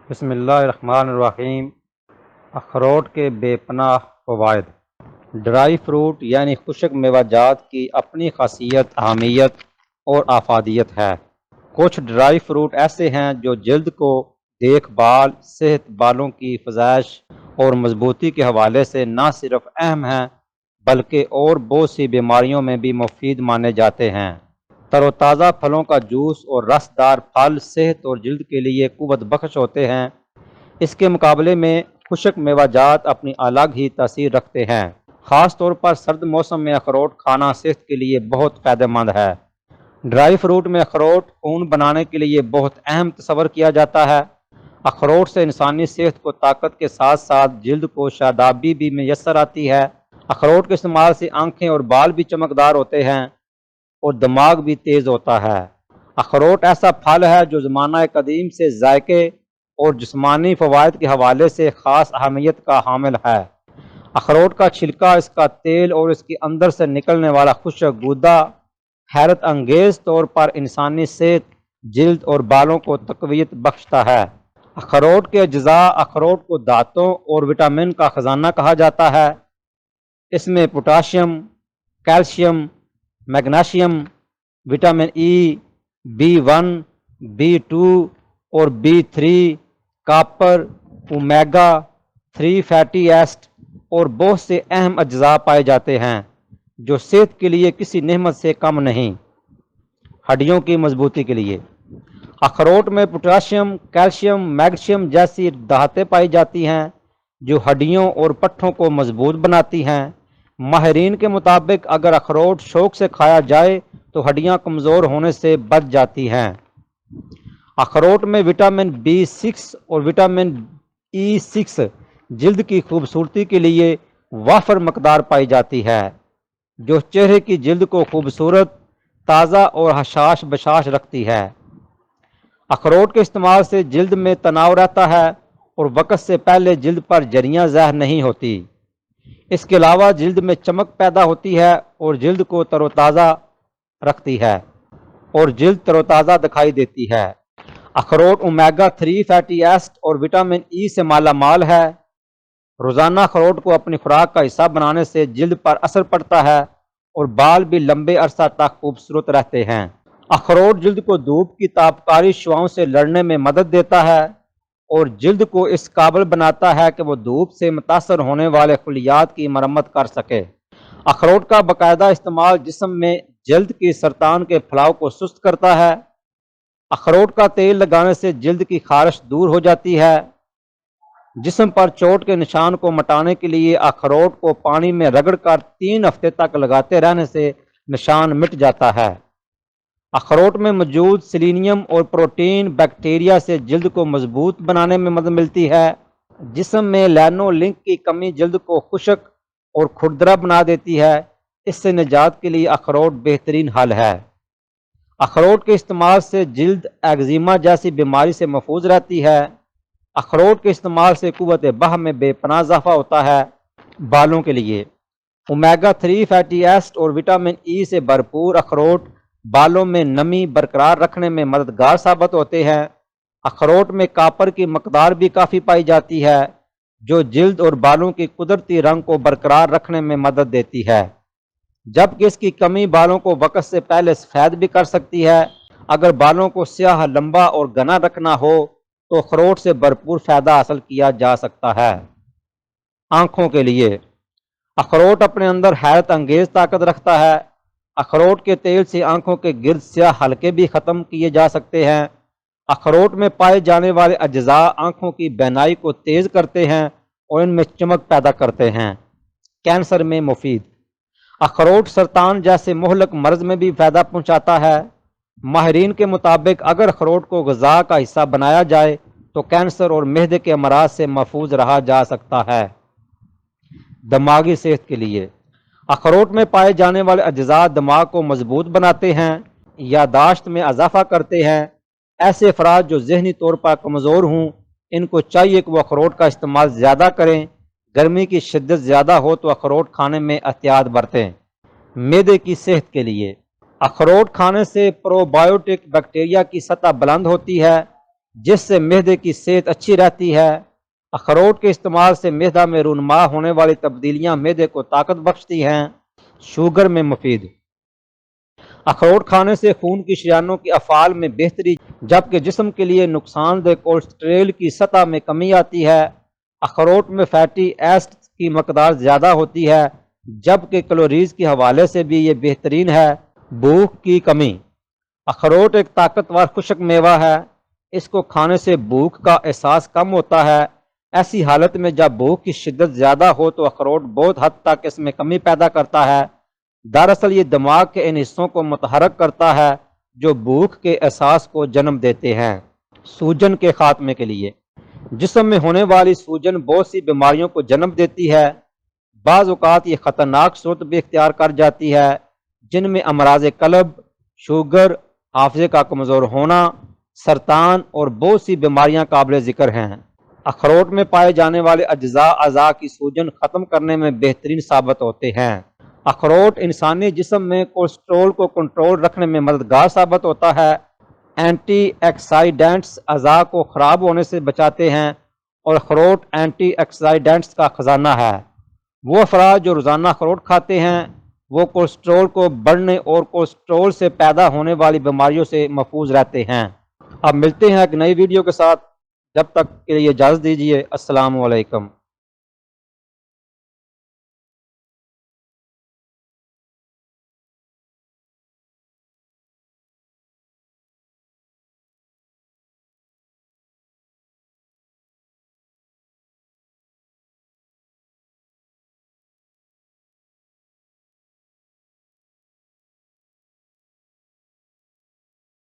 بسم اللہ الرحمن الرحیم۔ اخروٹ کے بے پناہ فوائد۔ ڈرائی فروٹ یعنی خشک میوہ جات کی اپنی خاصیت، اہمیت اور افادیت ہے۔ کچھ ڈرائی فروٹ ایسے ہیں جو جلد کو دیکھ بھال، صحت، بالوں کی افزائش اور مضبوطی کے حوالے سے نہ صرف اہم ہیں بلکہ اور بہت سی بیماریوں میں بھی مفید مانے جاتے ہیں۔ تر و تازہ پھلوں کا جوس اور رس دار پھل صحت اور جلد کے لیے قوت بخش ہوتے ہیں۔ اس کے مقابلے میں خشک میوہ جات اپنی الگ ہی تاثیر رکھتے ہیں۔ خاص طور پر سرد موسم میں اخروٹ کھانا صحت کے لیے بہت فائدہ مند ہے۔ ڈرائی فروٹ میں اخروٹ خون بنانے کے لیے بہت اہم تصور کیا جاتا ہے۔ اخروٹ سے انسانی صحت کو طاقت کے ساتھ ساتھ جلد کو شادابی بھی میسر آتی ہے۔ اخروٹ کے استعمال سے آنکھیں اور بال بھی چمکدار ہوتے ہیں اور دماغ بھی تیز ہوتا ہے۔ اخروٹ ایسا پھل ہے جو زمانہ قدیم سے ذائقے اور جسمانی فوائد کے حوالے سے خاص اہمیت کا حامل ہے۔ اخروٹ کا چھلکا، اس کا تیل اور اس کے اندر سے نکلنے والا خشک گودا حیرت انگیز طور پر انسانی صحت، جلد اور بالوں کو تقویت بخشتا ہے۔ اخروٹ کے اجزاء۔ اخروٹ کو دھاتوں اور وٹامن کا خزانہ کہا جاتا ہے۔ اس میں potassium, calcium, magnesium, vitamin E, B1، B2 اور B3، copper, omega 3 fatty acid اور بہت سے اہم اجزاء پائے جاتے ہیں جو صحت کے لیے کسی نعمت سے کم نہیں۔ ہڈیوں کی مضبوطی کے لیے اخروٹ میں پوٹاشیم، کیلشیم، میگنیشیم جیسی دھاتیں پائی جاتی ہیں جو ہڈیوں اور پٹھوں کو مضبوط بناتی ہیں۔ ماہرین کے مطابق اگر اخروٹ شوق سے کھایا جائے تو ہڈیاں کمزور ہونے سے بچ جاتی ہیں۔ اخروٹ میں وٹامن B6 اور وٹامن E6 جلد کی خوبصورتی کے لیے وافر مقدار پائی جاتی ہے جو چہرے کی جلد کو خوبصورت، تازہ اور حشاش بشاش رکھتی ہے۔ اخروٹ کے استعمال سے جلد میں تناؤ رہتا ہے اور وقت سے پہلے جلد پر جریاں ظاہر نہیں ہوتی۔ اس کے علاوہ جلد میں چمک پیدا ہوتی ہے اور جلد کو تر و تازہ رکھتی ہے اور جلد تر و تازہ دکھائی دیتی ہے۔ اخروٹ اومیگا 3 فیٹی ایسڈ اور وٹامن ای سے مالا مال ہے۔ روزانہ اخروٹ کو اپنی خوراک کا حصہ بنانے سے جلد پر اثر پڑتا ہے اور بال بھی لمبے عرصہ تک خوبصورت رہتے ہیں۔ اخروٹ جلد کو دھوپ کی تابکاری شعاؤں سے لڑنے میں مدد دیتا ہے اور جلد کو اس قابل بناتا ہے کہ وہ دھوپ سے متاثر ہونے والے خلیات کی مرمت کر سکے۔ اخروٹ کا باقاعدہ استعمال جسم میں جلد کی سرطان کے پھیلاؤ کو سست کرتا ہے۔ اخروٹ کا تیل لگانے سے جلد کی خارش دور ہو جاتی ہے۔ جسم پر چوٹ کے نشان کو مٹانے کے لیے اخروٹ کو پانی میں رگڑ کر 3 ہفتے تک لگاتے رہنے سے نشان مٹ جاتا ہے۔ اخروٹ میں موجود سیلینیم اور پروٹین بیکٹیریا سے جلد کو مضبوط بنانے میں مدد ملتی ہے۔ جسم میں لینولنک کی کمی جلد کو خشک اور کھردرا بنا دیتی ہے۔ اس سے نجات کے لیے اخروٹ بہترین حل ہے۔ اخروٹ کے استعمال سے جلد ایگزیما جیسی بیماری سے محفوظ رہتی ہے۔ اخروٹ کے استعمال سے قوت بہہ میں بے پناہ اضافہ ہوتا ہے۔ بالوں کے لیے اومیگا 3 فیٹی ایسڈ اور وٹامن ای سے بھرپور اخروٹ بالوں میں نمی برقرار رکھنے میں مددگار ثابت ہوتے ہیں۔ اخروٹ میں کاپر کی مقدار بھی کافی پائی جاتی ہے جو جلد اور بالوں کی قدرتی رنگ کو برقرار رکھنے میں مدد دیتی ہے، جبکہ اس کی کمی بالوں کو وقت سے پہلے سفید بھی کر سکتی ہے۔ اگر بالوں کو سیاہ، لمبا اور گھنا رکھنا ہو تو اخروٹ سے بھرپور فائدہ حاصل کیا جا سکتا ہے۔ آنکھوں کے لیے اخروٹ اپنے اندر حیرت انگیز طاقت رکھتا ہے۔ اخروٹ کے تیل سے آنکھوں کے گرد سیاہ حلقے بھی ختم کیے جا سکتے ہیں۔ اخروٹ میں پائے جانے والے اجزاء آنکھوں کی بینائی کو تیز کرتے ہیں اور ان میں چمک پیدا کرتے ہیں۔ کینسر میں مفید اخروٹ سرطان جیسے مہلک مرض میں بھی فائدہ پہنچاتا ہے۔ ماہرین کے مطابق اگر اخروٹ کو غذا کا حصہ بنایا جائے تو کینسر اور معدے کے امراض سے محفوظ رہا جا سکتا ہے۔ دماغی صحت کے لیے اخروٹ میں پائے جانے والے اجزاء دماغ کو مضبوط بناتے ہیں، یادداشت میں اضافہ کرتے ہیں۔ ایسے افراد جو ذہنی طور پر کمزور ہوں ان کو چاہیے کہ وہ اخروٹ کا استعمال زیادہ کریں۔ گرمی کی شدت زیادہ ہو تو اخروٹ کھانے میں احتیاط برتیں۔ معدے کی صحت کے لیے اخروٹ کھانے سے پروبایوٹک بیکٹیریا کی سطح بلند ہوتی ہے جس سے معدے کی صحت اچھی رہتی ہے۔ اخروٹ کے استعمال سے معدہ میں رونما ہونے والی تبدیلیاں معدے کو طاقت بخشتی ہیں۔ شوگر میں مفید۔ اخروٹ کھانے سے خون کی شریانوں کے افعال میں بہتری، جبکہ جسم کے لیے نقصان دہ کولیسٹرول کی سطح میں کمی آتی ہے۔ اخروٹ میں فیٹی ایسڈز کی مقدار زیادہ ہوتی ہے، جبکہ کیلوریز کے حوالے سے بھی یہ بہترین ہے۔ بھوک کی کمی۔ اخروٹ ایک طاقتور خشک میوہ ہے۔ اس کو کھانے سے بھوک کا احساس کم ہوتا ہے۔ ایسی حالت میں جب بھوک کی شدت زیادہ ہو تو اخروٹ بہت حد تک اس میں کمی پیدا کرتا ہے۔ دراصل یہ دماغ کے ان حصوں کو متحرک کرتا ہے جو بھوک کے احساس کو جنم دیتے ہیں۔ سوجن کے خاتمے کے لیے۔ جسم میں ہونے والی سوجن بہت سی بیماریوں کو جنم دیتی ہے۔ بعض اوقات یہ خطرناک صورت بھی اختیار کر جاتی ہے، جن میں امراض قلب، شوگر، حافظے کا کمزور ہونا، سرطان اور بہت سی بیماریاں قابل ذکر ہیں۔ اخروٹ میں پائے جانے والے اجزاء اعضاء کی سوجن ختم کرنے میں بہترین ثابت ہوتے ہیں۔ اخروٹ انسانی جسم میں کولیسٹرول کو کنٹرول رکھنے میں مددگار ثابت ہوتا ہے۔ اینٹی آکسیڈنٹس اعضاء کو خراب ہونے سے بچاتے ہیں اور اخروٹ اینٹی آکسیڈنٹس کا خزانہ ہے۔ وہ افراد جو روزانہ اخروٹ کھاتے ہیں وہ کولیسٹرول کو بڑھنے اور کولیسٹرول سے پیدا ہونے والی بیماریوں سے محفوظ رہتے ہیں۔ اب ملتے ہیں ایک نئی ویڈیو کے ساتھ، جب تک کے لیے اجازت دیجیے۔ السلام علیکم۔